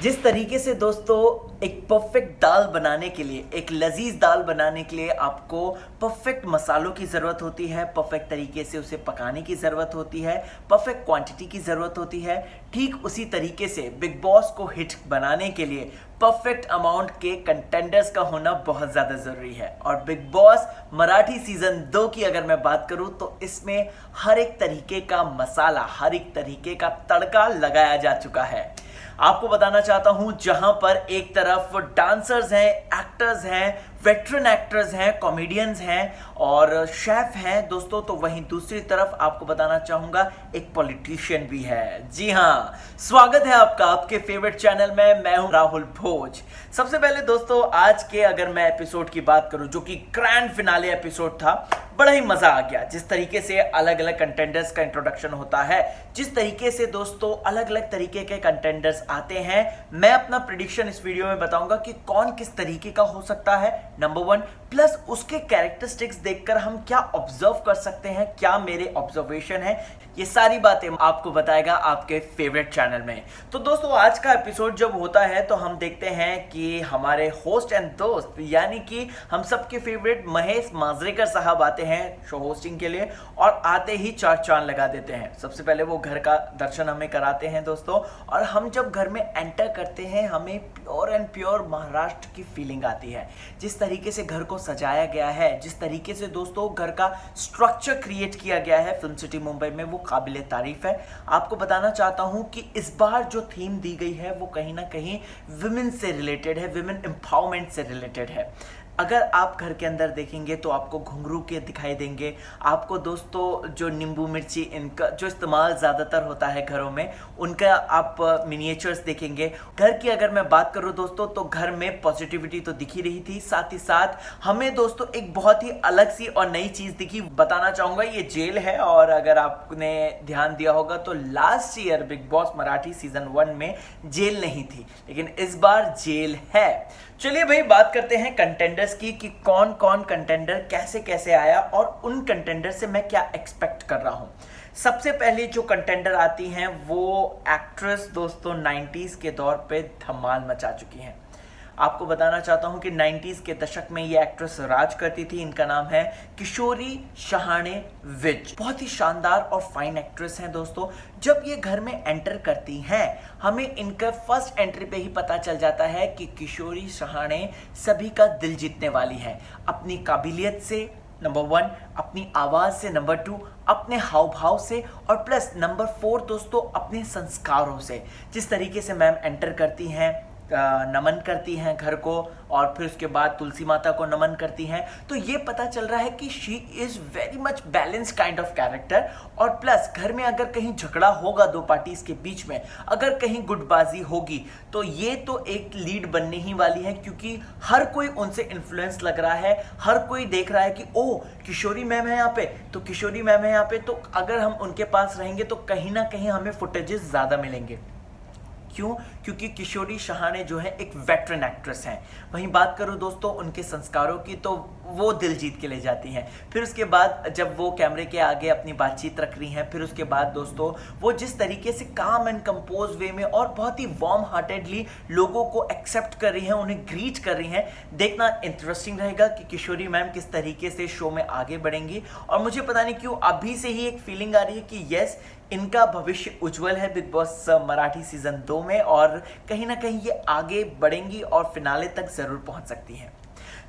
जिस तरीके से दोस्तों एक परफेक्ट दाल बनाने के लिए, एक लजीज दाल बनाने के लिए आपको परफेक्ट मसालों की ज़रूरत होती है, परफेक्ट तरीके से उसे पकाने की ज़रूरत होती है, परफेक्ट क्वांटिटी की ज़रूरत होती है। ठीक उसी तरीके से बिग बॉस को हिट बनाने के लिए परफेक्ट अमाउंट के कंटेंडर्स का होना बहुत ज़्यादा ज़रूरी है। और बिग बॉस मराठी सीज़न 2 की अगर मैं बात करूं तो इसमें हर एक तरीके का मसाला, हर एक तरीके का तड़का लगाया जा चुका है। आपको बताना चाहता हूं, जहां पर एक तरफ डांसर्स हैं, एक्टर्स हैं, वेटरन एक्टर्स हैं, कॉमेडियंस हैं और शेफ हैं दोस्तों, तो वहीं दूसरी तरफ आपको बताना चाहूंगा एक पॉलिटिशियन भी है। जी हां, स्वागत है आपका आपके फेवरेट चैनल में। मैं हूं राहुल भोज। सबसे पहले दोस्तों, आज के अगर मैं एपिसोड की बात करूं, जो कि ग्रैंड फिनाले एपिसोड था, बड़ा ही मजा आ गया। जिस तरीके से अलग अलग कंटेंडर्स का इंट्रोडक्शन होता है, जिस तरीके से दोस्तों अलग अलग तरीके के कंटेंडर्स आते हैं, मैं अपना प्रेडिक्शन इस वीडियो में बताऊंगा कि कौन किस तरीके का हो सकता है, नंबर 1। प्लस उसके कैरेक्टरिस्टिक्स देखकर हम क्या ऑब्जर्व कर सकते हैं, क्या मेरे ऑब्जर्वेशन है, ये सारी बातें आपको बताएगा आपके फेवरेट चैनल में। तो दोस्तों, आज का एपिसोड जब होता है तो हम देखते हैं कि हमारे होस्ट एंड दोस्त, यानी कि हम सबके फेवरेट महेश मांजरेकर साहब आते हैं शो होस्टिंग के लिए और आते ही चार चांद लगा देते हैं। सबसे पहले वो घर का दर्शन हमें कराते हैं दोस्तों, और हम जब घर में एंटर करते हैं हमें प्योर एंड प्योर महाराष्ट्र की फीलिंग आती है। जिस तरीके से घर को सजाया गया है, जिस तरीके से दोस्तों घर का स्ट्रक्चर क्रिएट किया गया है फिल्म सिटी मुंबई में, वो काबिले तारीफ है। आपको बताना चाहता हूं कि इस बार जो थीम दी गई है वो कहीं ना कहीं विमेन से रिलेटेड है, विमेन एम्पावरमेंट से रिलेटेड है। अगर आप घर के अंदर देखेंगे तो आपको घुंघरू के दिखाई देंगे, आपको दोस्तों जो नींबू मिर्ची इनका जो इस्तेमाल ज़्यादातर होता है घरों में, उनका आप मिनिएचर्स देखेंगे। घर की अगर मैं बात करूं दोस्तों, तो घर में पॉजिटिविटी तो दिखी रही थी, साथ ही साथ हमें दोस्तों एक बहुत ही अलग सी और नई चीज़ दिखी। बताना चाहूँगा ये जेल है, और अगर आपने ध्यान दिया होगा तो last year big boss Marathi season 1 में जेल नहीं थी, लेकिन इस बार जेल है। चलिए भाई, बात करते हैं कंटेंडर्स की कि कौन कौन कंटेंडर कैसे कैसे आया और उन कंटेंडर से मैं क्या एक्सपेक्ट कर रहा हूं। सबसे पहले जो कंटेंडर आती हैं वो एक्ट्रेस दोस्तों 90s के दौर पे धमाल मचा चुकी हैं। आपको बताना चाहता हूं कि 90s के दशक में ये एक्ट्रेस राज करती थी। इनका नाम है किशोरी शहाणे विज। बहुत ही शानदार और फाइन एक्ट्रेस हैं दोस्तों। जब ये घर में एंटर करती हैं, हमें इनका फर्स्ट एंट्री पे ही पता चल जाता है कि किशोरी शहाणे सभी का दिल जीतने वाली है, अपनी काबिलियत से नंबर 1, अपनी आवाज से नंबर 2, अपने हाव भाव से, और प्लस नंबर 4 दोस्तों अपने संस्कारों से। जिस तरीके से मैम एंटर करती हैं, नमन करती हैं घर को, और फिर उसके बाद तुलसी माता को नमन करती हैं, तो ये पता चल रहा है कि she is very much balance kind of character. और प्लस घर में अगर कहीं झगड़ा होगा दो पार्टीज के बीच में, अगर कहीं गुटबाजी होगी, तो ये तो एक लीड बनने ही वाली है, क्योंकि हर कोई उनसे इन्फ्लुएंस लग रहा है। हर कोई देख रहा है कि ओ किशोरी मैम है यहाँ पे, तो किशोरी मैम है यहाँ पे, तो अगर हम उनके पास रहेंगे तो कहीं ना कहीं हमें फुटेजेस ज़्यादा मिलेंगे। क्यों? क्योंकि किशोरी शहाणे जो है एक वेटरन एक्ट्रेस हैं। वहीं बात करूं दोस्तों उनके संस्कारों की, तो वो दिल जीत के ले जाती हैं। फिर उसके बाद जब वो कैमरे के आगे अपनी बातचीत रख रही हैं, फिर उसके बाद दोस्तों वो जिस तरीके से काम एंड कंपोज वे में और बहुत ही वार्म हार्टेडली लोगों को एक्सेप्ट कर रही हैं, उन्हें ग्रीट कर रही हैं, देखना इंटरेस्टिंग रहेगा कि किशोरी मैम किस तरीके से शो में आगे बढ़ेंगी। और मुझे पता नहीं क्यों अभी से ही एक फीलिंग आ रही है कि यस, इनका भविष्य उज्जवल है बिग बॉस मराठी सीजन 2 में, और कहीं ना कहीं ये आगे बढ़ेंगी और फिनाले तक जरूर पहुंच सकती हैं।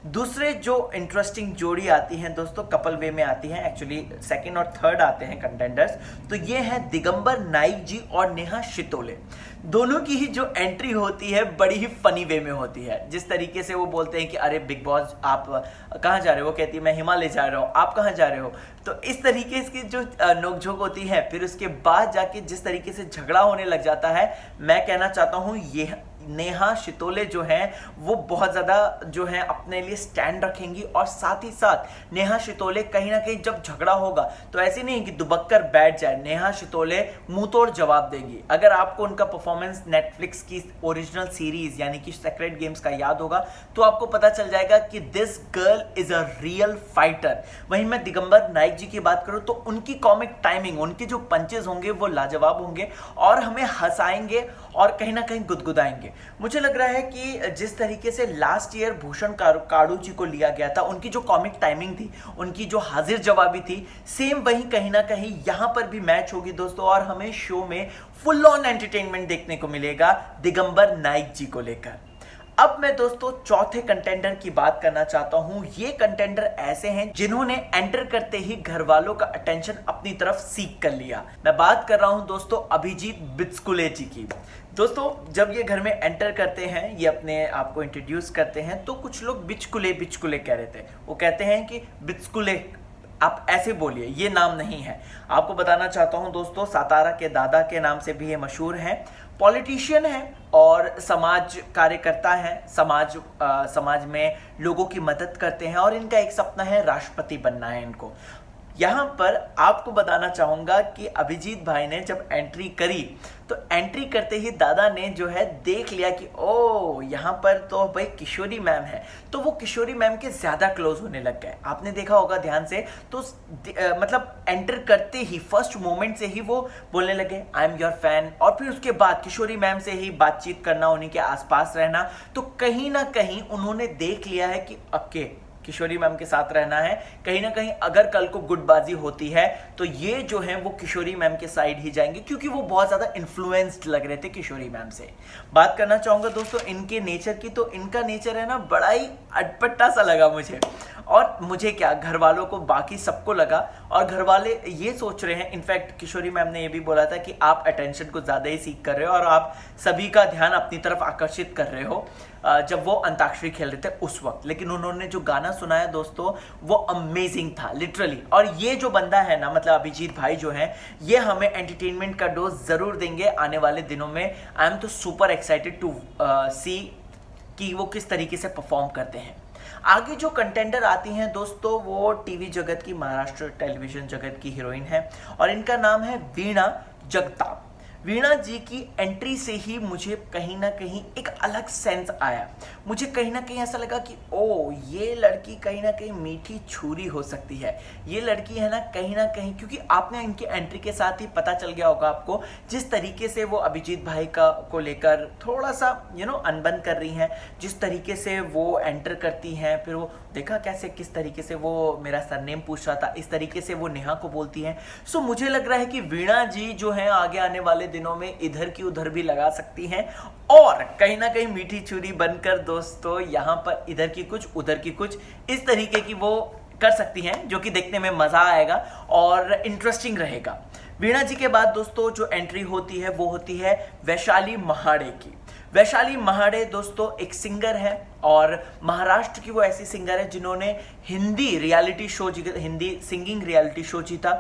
दूसरे जो इंटरेस्टिंग जोड़ी आती हैं दोस्तों, कपल वे में आती हैं, एक्चुअली सेकंड और थर्ड आते हैं कंटेंडर्स, तो ये हैं दिगंबर नाइक जी और नेहा शितोले। दोनों की ही जो एंट्री होती है बड़ी ही फनी वे में होती है। जिस तरीके से वो बोलते हैं कि अरे बिग बॉस आप कहाँ जा रहे हो, वो कहती है मैं हिमालय जा रहा हूँ, आप कहाँ जा रहे हो, तो इस तरीके की जो नोकझोंक होती है। फिर उसके बाद जाके जिस तरीके से झगड़ा होने लग जाता है, मैं कहना चाहता हूँ ये नेहा शितोले जो हैं वो बहुत ज़्यादा जो है अपने लिए स्टैंड रखेंगी, और साथ ही साथ नेहा शितोले कहीं ना कहीं जब झगड़ा होगा तो ऐसे नहीं कि दुबक कर बैठ जाए, नेहा शितोले मुंह तोड़ जवाब देगी। अगर आपको उनका परफॉर्मेंस नेटफ्लिक्स की ओरिजिनल सीरीज यानी कि सेक्रेट गेम्स का याद होगा तो आपको पता चल जाएगा कि this girl is a real fighter. वहीं मैं दिगंबर नाइक जी की बात करूं तो उनकी कॉमिक टाइमिंग, उनके जो पंचेस होंगे वो लाजवाब होंगे और हमें हंसाएंगे और कहीं ना कहीं गुदगुदाएंगे। मुझे लग रहा है कि जिस तरीके से लास्ट ईयर भूषण काड़ू जी को लिया गया था, उनकी जो कॉमिक टाइमिंग थी, उनकी जो हाजिर जवाबी थी, सेम वही कहीं ना कहीं यहाँ पर भी मैच होगी दोस्तों। और हमें शो में फुल ऑन एंटरटेनमेंट देखने को मिलेगा दिगंबर नाइक जी को लेकर। अब मैं दोस्तों चौथे कंटेंडर की बात करना चाहता हूं। ये कंटेंडर ऐसे हैं जिन्होंने एंटर करते ही घर वालों का अटेंशन अपनी तरफ सीख कर लिया। मैं बात कर रहा हूं दोस्तों अभिजीत बिचकुले जी की। दोस्तों जब ये घर में एंटर करते हैं, ये अपने आप को इंट्रोड्यूस करते हैं, तो कुछ लोग बिचकुले बिचकुले कह रहे थे। वो कहते हैं कि बिचकुले आप ऐसे बोलिए, ये नाम नहीं है। आपको बताना चाहता हूं दोस्तों, सातारा के दादा के नाम से भी ये मशहूर हैं। पॉलिटिशियन हैं और समाज कार्यकर्ता हैं। समाज में लोगों की मदद करते हैं और इनका एक सपना है राष्ट्रपति बनना है इनको। यहाँ पर आपको बताना चाहूँगा कि अभिजीत भाई ने जब एंट्री करी, तो एंट्री करते ही दादा ने जो है देख लिया कि ओ यहाँ पर तो भाई किशोरी मैम है, तो वो किशोरी मैम के ज़्यादा क्लोज होने लग गए। आपने देखा होगा ध्यान से, तो मतलब एंटर करते ही फर्स्ट मोमेंट से ही वो बोलने लगे आई एम योर फैन, और फिर उसके बाद किशोरी मैम से ही बातचीत करना, उन्हीं के आसपास रहना। तो कहीं ना कहीं उन्होंने देख लिया है कि ओके किशोरी मैम के साथ रहना है। कहीं ना कहीं अगर कल को गुटबाजी होती है तो ये जो है वो किशोरी मैम के साइड ही जाएंगे, क्योंकि वो बहुत ज़्यादा इन्फ्लुएंस्ड लग रहे थे किशोरी मैम से। बात करना चाहूँगा दोस्तों इनके नेचर की, तो इनका नेचर है ना बड़ा ही अटपटा सा लगा मुझे। और मुझे क्या, घर वालों को, बाकी सबको लगा। और घर वाले ये सोच रहे हैं, इनफैक्ट किशोरी मैम ने ये भी बोला था कि आप अटेंशन को ज़्यादा ही सीख कर रहे हो और आप सभी का ध्यान अपनी तरफ आकर्षित कर रहे हो, जब वो अंताक्षरी खेल रहे थे उस वक्त। लेकिन उन्होंने जो गाना सुनाया दोस्तों वो अमेजिंग था लिटरली। और ये जो बंदा है ना, मतलब अभिजीत भाई जो है, ये हमें एंटरटेनमेंट का डोज ज़रूर देंगे आने वाले दिनों में। आई एम तो सुपर एक्साइटेड टू सी कि वो किस तरीके से परफॉर्म करते हैं। आगे जो कंटेंडर आती हैं दोस्तों, वो टीवी जगत की, महाराष्ट्र टेलीविजन जगत की हीरोइन है और इनका नाम है वीणा जगताप। वीणा जी की एंट्री से ही मुझे कहीं ना कहीं एक अलग सेंस आया। मुझे कहीं ना कहीं ऐसा लगा कि ओ ये लड़की कहीं ना कहीं मीठी छुरी हो सकती है। ये लड़की है ना कहीं, क्योंकि आपने इनकी एंट्री के साथ ही पता चल गया होगा आपको, जिस तरीके से वो अभिजीत भाई को लेकर थोड़ा सा अनबन कर रही हैं, जिस तरीके से वो एंटर करती हैं, फिर वो देखा कैसे किस तरीके से वो मेरा सरनेम पूछ रहा था, इस तरीके से वो नेहा को बोलती हैं। सो मुझे लग रहा है कि वीणा जी जो है आगे आने वाले दिनों में इधर की उधर भी लगा सकती हैं और कहीं ना कहीं मीठी छुरी बनकर दोस्तों यहाँ पर इधर की कुछ उधर की कुछ इस तरीके की वो कर सकती हैं, जो कि देखने में मजा आएगा और इंटरेस्टिंग रहेगा। वीणा जी के बाद दोस्तों जो एंट्री होती है वो होती है वैशाली महाड़े की। वैशाली महाड़े दोस्तों एक सिंगर है और महाराष्ट्र की वो ऐसी सिंगर है जिन्होंने हिंदी सिंगिंग रियलिटी शो जीता।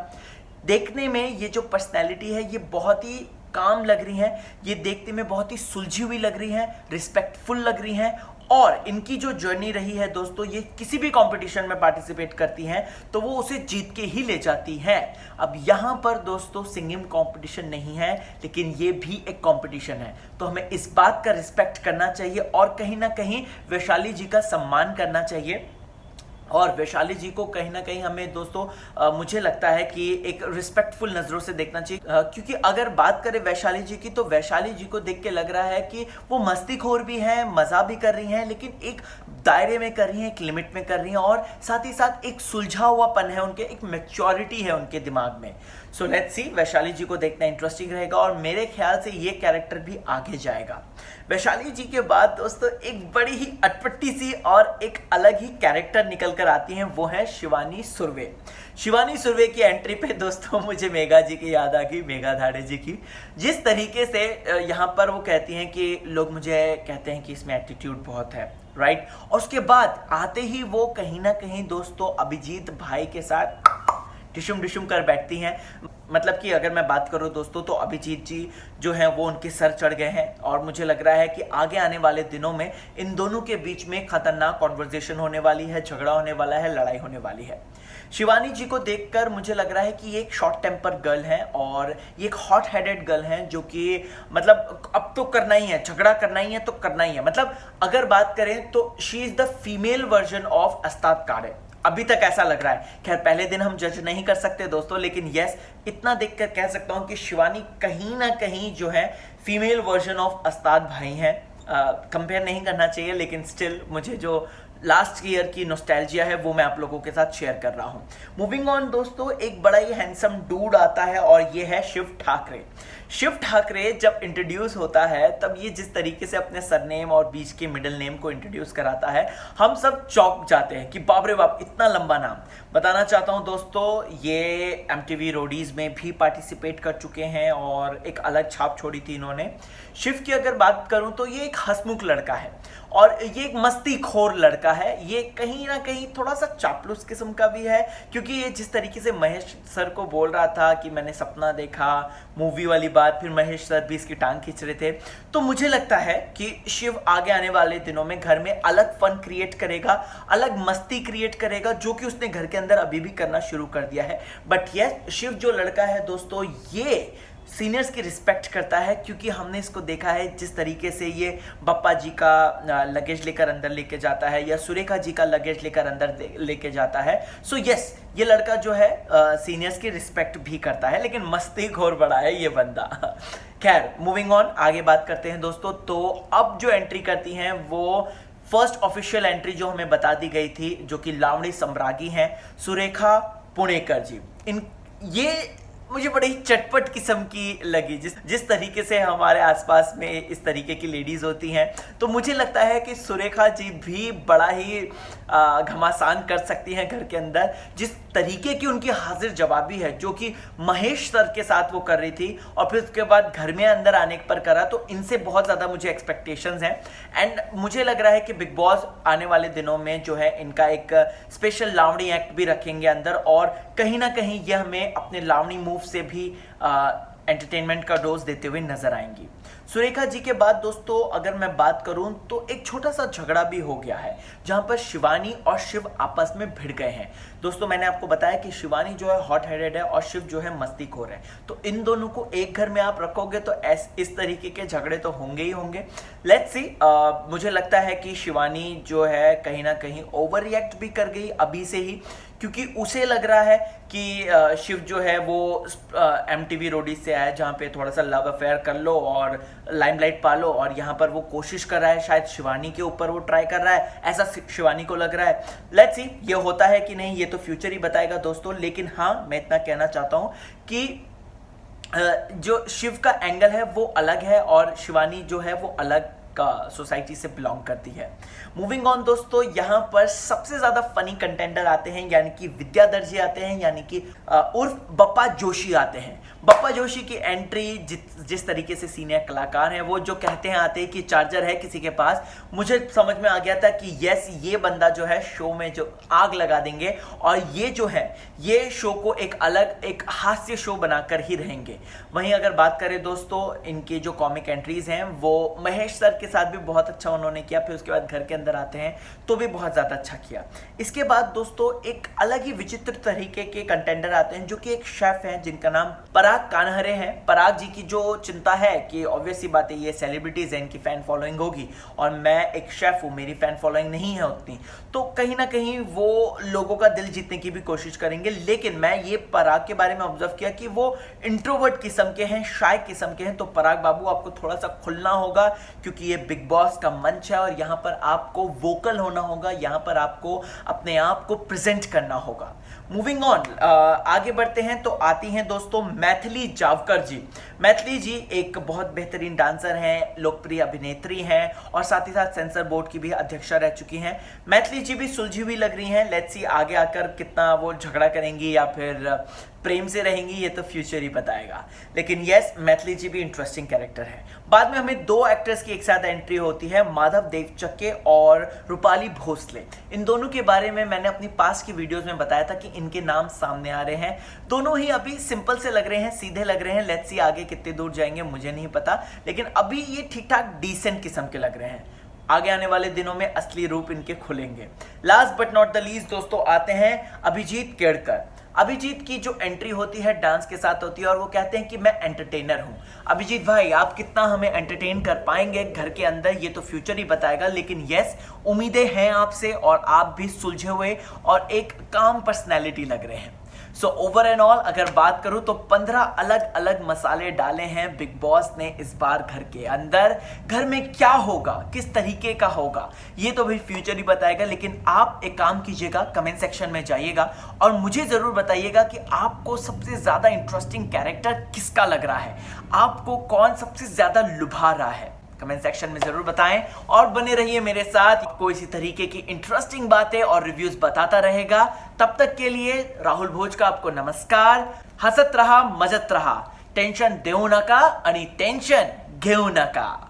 देखने में ये जो पर्सनैलिटी है ये बहुत ही काम लग रही हैं, ये देखने में बहुत ही सुलझी हुई लग रही हैं, रिस्पेक्टफुल लग रही हैं। और इनकी जो जर्नी रही है दोस्तों, ये किसी भी कंपटीशन में पार्टिसिपेट करती हैं तो वो उसे जीत के ही ले जाती हैं। अब यहाँ पर दोस्तों सिंगिंग कंपटीशन नहीं है, लेकिन ये भी एक कंपटीशन है, तो हमें इस बात का रिस्पेक्ट करना चाहिए और कहीं ना कहीं वैशाली जी का सम्मान करना चाहिए। और वैशाली जी को कहीं ना कहीं हमें दोस्तों मुझे लगता है कि एक रिस्पेक्टफुल नज़रों से देखना चाहिए, क्योंकि अगर बात करें वैशाली जी की, तो वैशाली जी को देख के लग रहा है कि वो मस्तीखोर भी हैं, मज़ा भी कर रही हैं, लेकिन एक दायरे में कर रही हैं, एक लिमिट में कर रही हैं और साथ ही साथ एक सुलझा हुआपन है उनके, एक मैच्योरिटी है उनके दिमाग में। सो लेट्स सी, वैशाली जी को देखना इंटरेस्टिंग रहेगा और मेरे ख्याल से ये कैरेक्टर भी आगे जाएगा। वैशाली जी के बाद दोस्तों एक बड़ी ही अटपटी सी और एक अलग ही कैरेक्टर निकल कर आती हैं, वो है शिवानी सुर्वे। शिवानी सुर्वे की एंट्री पे दोस्तों मुझे मेघा जी की याद आ गई, मेघा धाड़े जी की। जिस तरीके से यहाँ पर वो कहती हैं कि लोग मुझे कहते हैं कि इसमें एटीट्यूड बहुत है, राइट, और उसके बाद आते ही वो कहीं ना कहीं दोस्तों अभिजीत भाई के साथ डिशुम डिशुम कर बैठती हैं। मतलब कि अगर मैं बात करूं दोस्तों, तो अभिजीत जी जो हैं वो उनके सर चढ़ गए हैं और मुझे लग रहा है कि आगे आने वाले दिनों में इन दोनों के बीच में खतरनाक कॉन्वर्जेशन होने वाली है, झगड़ा होने वाला है, लड़ाई होने वाली है। शिवानी जी को देखकर मुझे लग रहा है कि ये एक शॉर्ट टेम्पर गर्ल है और ये एक हॉट हेडेड गर्ल है, जो कि मतलब अब तो करना ही है, झगड़ा करना ही है तो करना ही है। मतलब अगर बात करें तो she is the female version of अस्ताद काड़े। अभी तक ऐसा लग रहा है। खैर पहले दिन हम जज नहीं कर सकते दोस्तों, लेकिन यस इतना देखकर कह सकता हूं कि शिवानी कहीं ना कहीं जो है फीमेल वर्जन ऑफ अस्ताद भाई हैं। कंपेयर नहीं करना चाहिए, लेकिन स्टिल मुझे जो लास्ट ईयर की नॉस्टैल्जिया है वो मैं आप लोगों के साथ शेयर कर रहा हूं। मूविंग ऑन दोस्तों, एक बड़ा ही हैंडसम डूड आता है और ये है शिव ठाकरे। शिव ठाकरे जब इंट्रोड्यूस होता है तब ये जिस तरीके से अपने सरनेम और बीच के मिडिल नेम को इंट्रोड्यूस कराता है, हम सब चौंक जाते हैं कि बाप रे बाप इतना लंबा नाम। बताना चाहता हूं दोस्तों, ये MTV रोडीज में भी पार्टिसिपेट कर चुके हैं और एक अलग छाप छोड़ी थी इन्होंने। शिव की अगर बात करूं तो ये एक हंसमुख लड़का है और ये एक मस्तीखोर लड़का है। ये कहीं ना कहीं थोड़ा सा चापलूस किस्म का भी है, क्योंकि ये जिस तरीके से महेश सर को बोल रहा था कि मैंने सपना देखा, मूवी वाली बात, फिर महेश सर भी इसकी टांग खींच रहे थे। तो मुझे लगता है कि शिव आगे आने वाले दिनों में घर में अलग फन क्रिएट करेगा, अलग मस्ती क्रिएट करेगा, जो कि उसने घर के अंदर अभी भी करना शुरू कर दिया है। बट यस, शिव जो लड़का है दोस्तों, ये सीनियर्स की रिस्पेक्ट करता है, क्योंकि हमने इसको देखा है जिस तरीके से ये बप्पा जी का लगेज लेकर अंदर लेके जाता है या सुरेखा जी का लगेज लेकर अंदर लेके जाता है। सो यस, ये लड़का जो है सीनियर्स की रिस्पेक्ट भी करता है, लेकिन मस्तीखोर बड़ा है ये बंदा। खैर मूविंग ऑन, आगे बात करते हैं दोस्तों। तो अब जो एंट्री करती हैं वो फर्स्ट ऑफिशियल एंट्री जो हमें बता दी गई थी, जो कि लावणी सम्रागी हैं, सुरेखा पुणेकर जी। ये मुझे बड़ी चटपट किस्म की लगी, जिस तरीके से हमारे आसपास में इस तरीके की लेडीज होती हैं। तो मुझे लगता है कि सुरेखा जी भी बड़ा ही घमासान कर सकती हैं घर के अंदर, जिस तरीके की उनकी हाजिर जवाबी है जो कि महेश सर के साथ वो कर रही थी और फिर उसके बाद घर में अंदर आने पर करा। तो इनसे बहुत ज़्यादा मुझे एक्सपेक्टेशंस हैं एंड मुझे लग रहा है कि बिग बॉस आने वाले दिनों में जो है इनका एक स्पेशल लावणी एक्ट भी रखेंगे अंदर, और कहीं ना कहीं यह हमें अपने लावणी मूव से भी एंटरटेनमेंट का डोज देते हुए नजर आएंगी। सुरेखा जी के बाद दोस्तों अगर मैं बात करूं तो एक छोटा सा झगड़ा भी हो गया है, जहां पर शिवानी और शिव आपस में भिड़ गए हैं। दोस्तों मैंने आपको बताया कि शिवानी जो है हॉट हेडेड है और शिव जो है मस्तीखोर है। तो इन दोनों को एक घर में आप रखोगे तो इस तरीके के झगड़े तो होंगे ही होंगे। लेट्स सी, मुझे लगता है कि शिवानी जो है कहीं ना कहीं ओवर रिएक्ट भी कर गई अभी से ही, क्योंकि उसे लग रहा है कि शिव जो है वो MTV रोडीज से आया जहाँ पे थोड़ा सा लव अफेयर कर लो और लाइमलाइट पा लो, और यहाँ पर वो कोशिश कर रहा है शायद शिवानी के ऊपर वो ट्राई कर रहा है, ऐसा शिवानी को लग रहा है। लेट्स सी ये होता है कि नहीं, ये तो फ्यूचर ही बताएगा दोस्तों। लेकिन हाँ, मैं इतना कहना चाहता हूँ कि जो शिव का एंगल है वो अलग है और शिवानी जो है वो अलग का सोसाइटी से बिलोंग करती है। मूविंग ऑन दोस्तों, यहाँ पर सबसे ज्यादा फनी कंटेंडर आते हैं, यानी कि विद्याधर जी आते हैं, यानी कि उर्फ बप्पा जोशी आते हैं। बप्पा जोशी की एंट्री जिस तरीके से सीनियर कलाकार हैं वो जो कहते हैं आते हैं कि चार्जर है किसी के पास, मुझे समझ में आ गया था कि यस ये बंदा जो है शो में जो आग लगा देंगे और ये जो है ये शो को एक अलग एक हास्य शो बनाकर ही रहेंगे। वहीं अगर बात करें दोस्तों इनकी जो कॉमिक एंट्रीज हैं वो महेश सर के साथ भी बहुत अच्छा उन्होंने किया, फिर उसके बाद घर के अंदर आते हैं तो भी बहुत ज्यादा अच्छा किया। इसके बाद दोस्तों एक अलग ही विचित्र तरीके के कंटेंडर आते हैं जो कि एक शेफ हैं जिनका नाम पराग कानहरे हैं। पराग जी की जो चिंता है कि ऑब्वियस सी बात है ये सेलिब्रिटीज हैं, इनकी फैन फॉलोइंग होगी और मैं एक शेफ हूं, मेरी फैन फॉलोइंग नहीं है उतनी, तो कहीं ना कहीं वो लोगों का दिल जीतने की भी कोशिश करेंगे। लेकिन मैं ये पराग के बारे में ऑब्जर्व किया कि वो इंट्रोवर्ट किस्म के हैं, शाय किस्म के हैं। तो पराग बाबू आपको थोड़ा सा खुलना होगा, क्योंकि ये बिग बॉस का मंच है और यहाँ पर आपको वोकल होना होगा, यहाँ पर आपको अपने आप को प्रेजेंट करना होगा। मूविंग ऑन, आगे बढ़ते हैं तो आती हैं दोस्तों मैथिली जावकर जी। मैथिली जी एक बहुत बेहतरीन डांसर हैं, लोकप्रिय अभिनेत्री हैं और साथ ही साथ सेंसर बोर्ड की भी अध्यक्षा रह चुकी हैं। मैथिली जी भी सुलझी हुई लग रही हैं। लेट्स सी आगे आकर कितना वो झगड़ा करेंगी या फिर प्रेम से रहेंगी, ये तो फ्यूचर ही बताएगा। लेकिन यस, मैथिली जी भी इंटरेस्टिंग कैरेक्टर है। बाद में हमें दो एक्टर्स की एक साथ एंट्री होती है, माधव देवचक्के और रूपाली भोसले। इन दोनों के बारे में मैंने अपनी पास की वीडियोस में बताया था कि इनके नाम सामने आ रहे हैं। दोनों ही अभी सिंपल से लग रहे हैं, सीधे लग रहे हैं। लेट्स सी आगे कितने दूर जाएंगे मुझे नहीं पता, लेकिन अभी ये ठीक ठाक डिसेंट किस्म के लग रहे हैं। आगे आने वाले दिनों में असली रूप इनके खुलेंगे। Last but not the least दोस्तों आते हैं अभिजीत केड़कर। अभिजीत की जो एंट्री होती है डांस के साथ होती है और वो कहते हैं कि मैं एंटरटेनर हूं। अभिजीत भाई, आप कितना हमें एंटरटेन कर पाएंगे घर के अंदर, ये तो फ्यूचर ही बताएगा, लेकिन यस, उम्मीदें हैं आपसे और आप भी सुलझे हुए और एक काम पर्सनैलिटी लग रहे हैं। सो ओवर एंड ऑल अगर बात करूं तो 15 अलग अलग मसाले डाले हैं बिग बॉस ने इस बार घर के अंदर। घर में क्या होगा, किस तरीके का होगा, ये तो भाई फ्यूचर ही बताएगा। लेकिन आप एक काम कीजिएगा, कमेंट सेक्शन में जाइएगा और मुझे जरूर बताइएगा कि आपको सबसे ज्यादा इंटरेस्टिंग कैरेक्टर किसका लग रहा है, आपको कौन सबसे ज्यादा लुभा रहा है। कमेंट सेक्शन में जरूर बताएं और बने रहिए मेरे साथ, आपको इसी तरीके की इंटरेस्टिंग बातें और रिव्यूज बताता रहेगा। तब तक के लिए राहुल भोज का आपको नमस्कार। हसत रहा, मजत रहा, टेंशन देऊ नका आणि टेंशन घेऊ नका।